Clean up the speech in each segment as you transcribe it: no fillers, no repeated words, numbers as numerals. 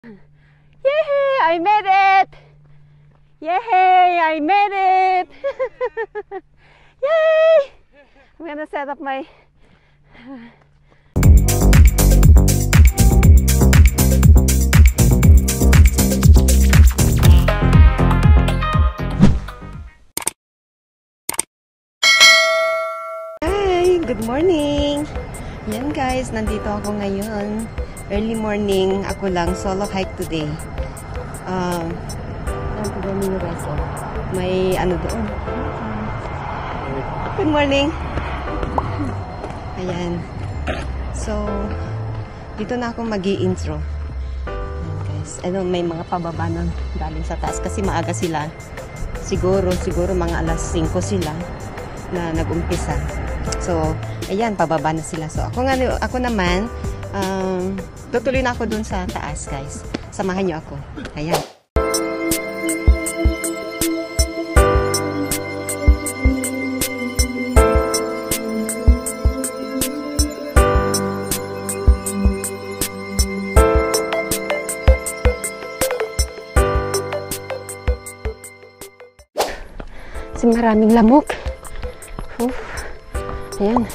Yay! I made it! Yay! I made it! Yay! I'm gonna set up my... Hi! Good morning! Yan guys, nandito ako ngayon. Early morning, ako lang, solo hike today. May ano doon. Good morning! Ayan. So, dito na ako mag-i-intro. Ayan guys. Ano, may mga pababa na galing sa taas kasi maaga sila. Siguro mga alas 5 sila na nag-umpisa. So, ayan, pababa na sila. So, ako naman, tutuloy na ako dun sa taas, guys. Samahan niyo ako. Ayan. Kasi maraming lamok. Ayan.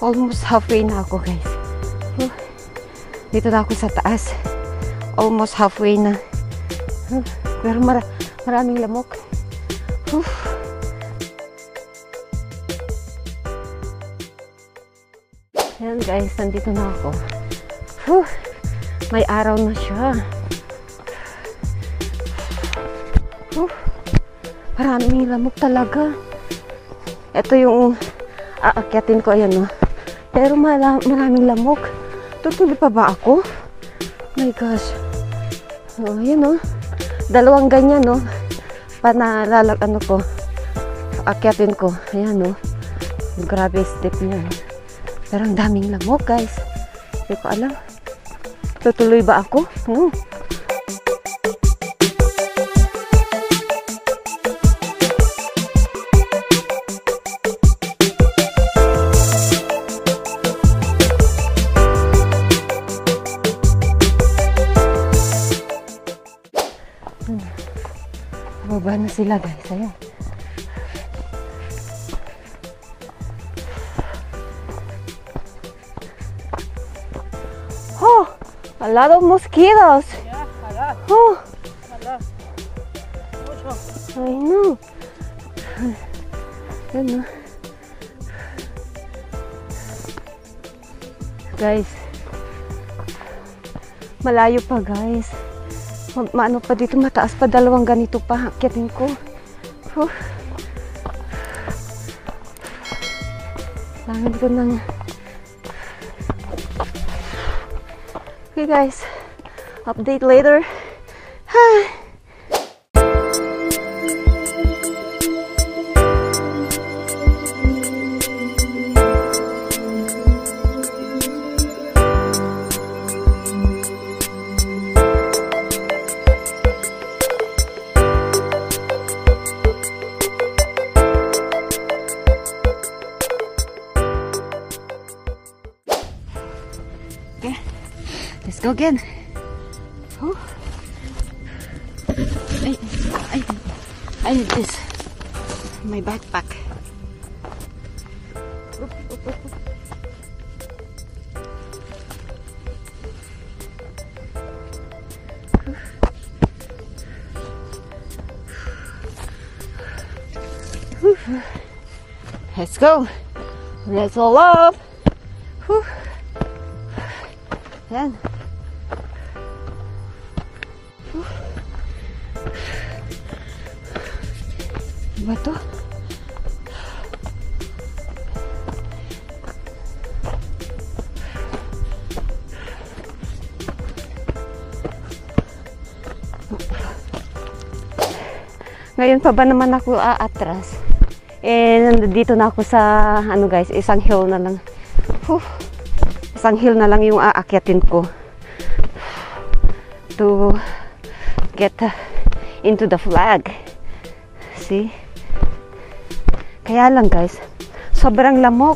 Almost halfway na ako, guys. Dito na ako sa taas. Almost halfway na. Pero maraming lamok. Ayan guys, nandito na ako. May araw na siya. Maraming lamok talaga. Ito yung aakyatin ko, ayan o. Pero maraming lamok. Tutuloy pa ba ako? My gosh. Oh, ayan o. Dalawang ganyan o. Panalalag ano ko. Aakyatin ko. Ayan o. Grabe step niya. Pero ang daming lamok, guys. Hindi ko alam. Tutuloy ba ako? Baba na sila, guys. Ayan. Oh, a lot of mosquitoes. Yeah, a lot. Oh, A lot. Mucho. I know. Ayan, guys. Malayo pa, guys. Maano pa dito, mataas pa, dalawang ganito pa akyatin ko. Langan ko ng... Okay guys, update later. Let's go again. I need this. My backpack. Let's go. Let's all up. Yan. Ba to? Ngayon pa ba naman ako aatras? Nandito na ako sa ano guys, isang hill na lang. Isang hill na lang yung aakyatin ko. To get into the flag. See? Kaya lang guys, sobrang lamok.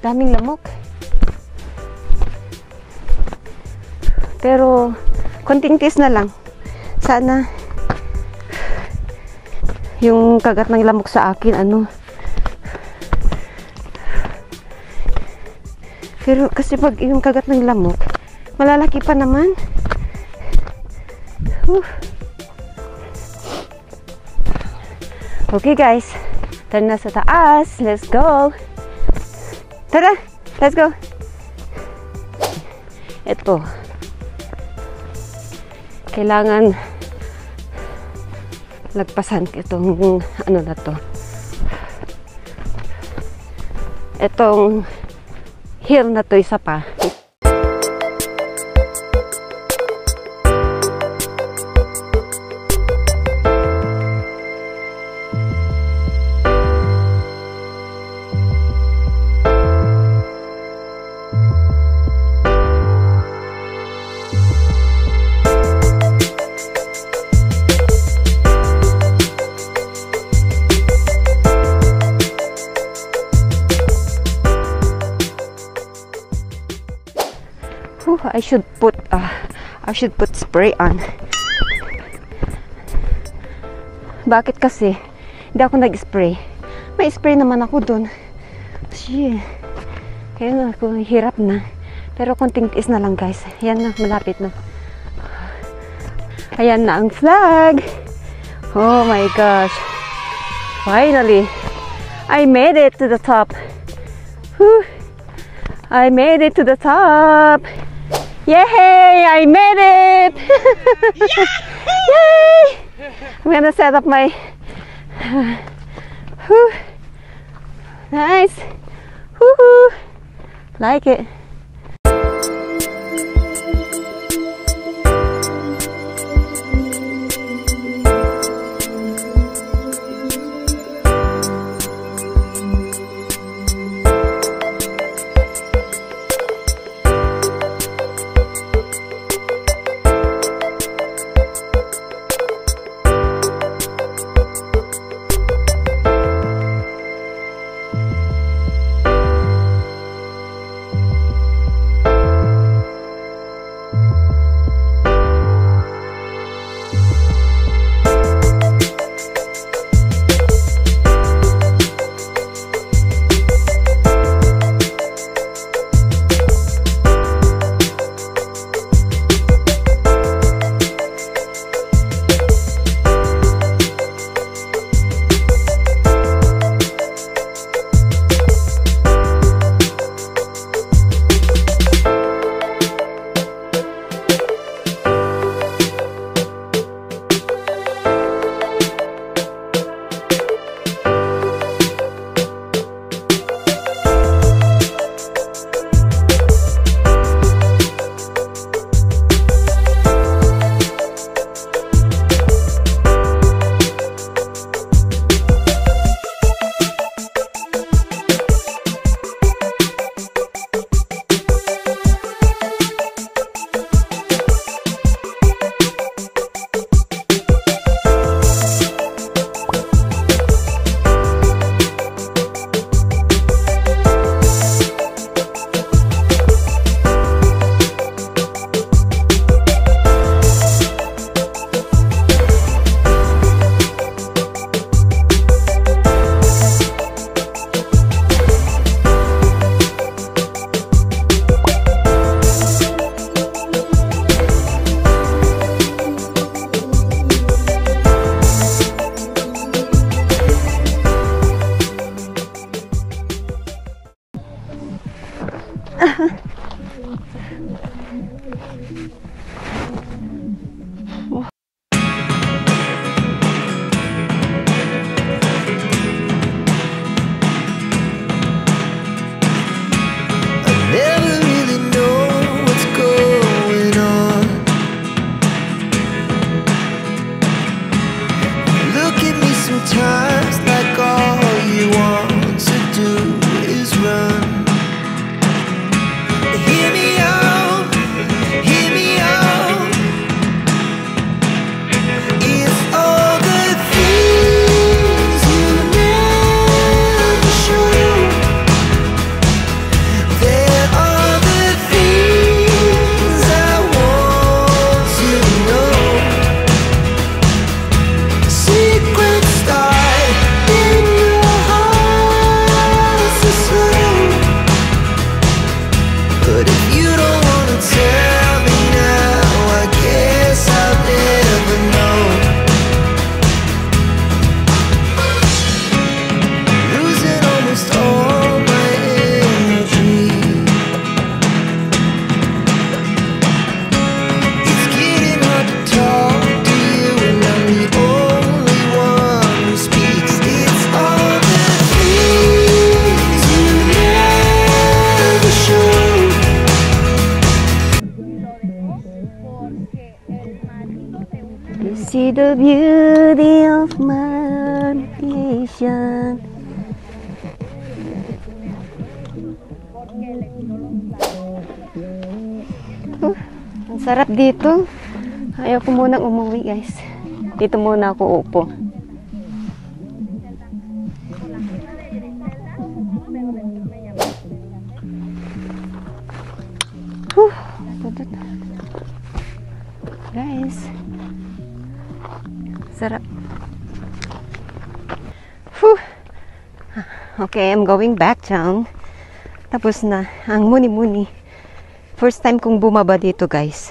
Daming lamok. Pero, konting tiis na lang. Sana, yung kagat ng lamok sa akin, pero kasi pag yung kagat ng lamok, malalaki pa naman. Okay guys, tara na sa taas. Let's go. Tara, let's go. Ito. Kailangan lagpasan itong na to. Itong hill na to, isa pa. I should put spray on. Bakit kasi hindi ako nag-spray? May spray naman ako dun. Shit. Kaya na ako hirap na. Pero konting tiis na lang guys. Ayan na, malapit na. Ayan na ang flag. Oh my gosh. Finally, I made it to the top. Whew. I made it to the top. Yay! I made it! Yay! I'm gonna set up my... Nice! Woohoo! Like it. You see the beauty of my creation. Ang sarap dito. Ayaw ko munang umuwi, guys. Dito muna ako upo. Guys, sarap. Okay, I'm going back down. Tapos na ang muni-muni. First time kong bumaba dito, guys.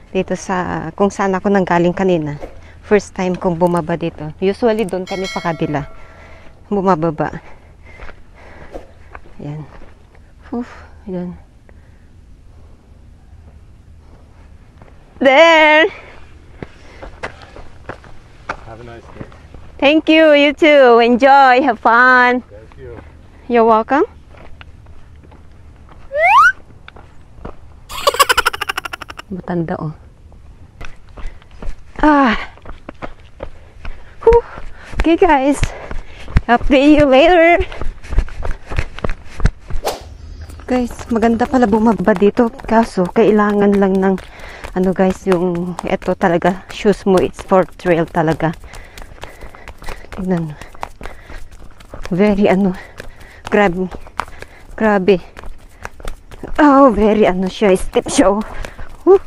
Dito sa kung saan ako nanggaling kanina. First time kong bumaba dito. Usually doon kami sa kabila bumababa. Yan. Yan. There. Have a nice day. Thank you. You too. Enjoy. Have fun. Thank you. You're welcome. Matanda, oh. Whew. Okay, guys. Update you later. Guys, maganda pala bumaba dito. Kaso, kailangan lang ng ano, guys, yung ito talaga. Shoes mo, it's for trail talaga. Tignan. Very grabe. Grabe. Oh, very siya. Step siya, oh. Whew.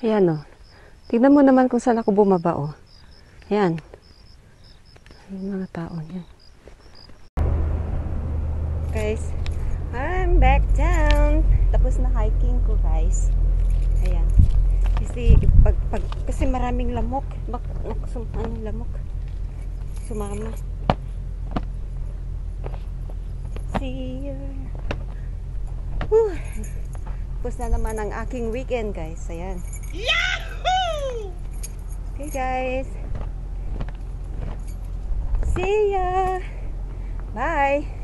Ayan, oh. Tignan mo naman kung saan ako bumaba, oh. Ayan. Yung mga tao niyan. Guys, I'm back down. Tapos na hiking ko, guys. Ayan. Kasi maraming lamok. Lamok? Sumama. See you. Tapos na naman ang aking weekend, guys. Ayan. Yahoo! Okay, guys. See ya! Bye!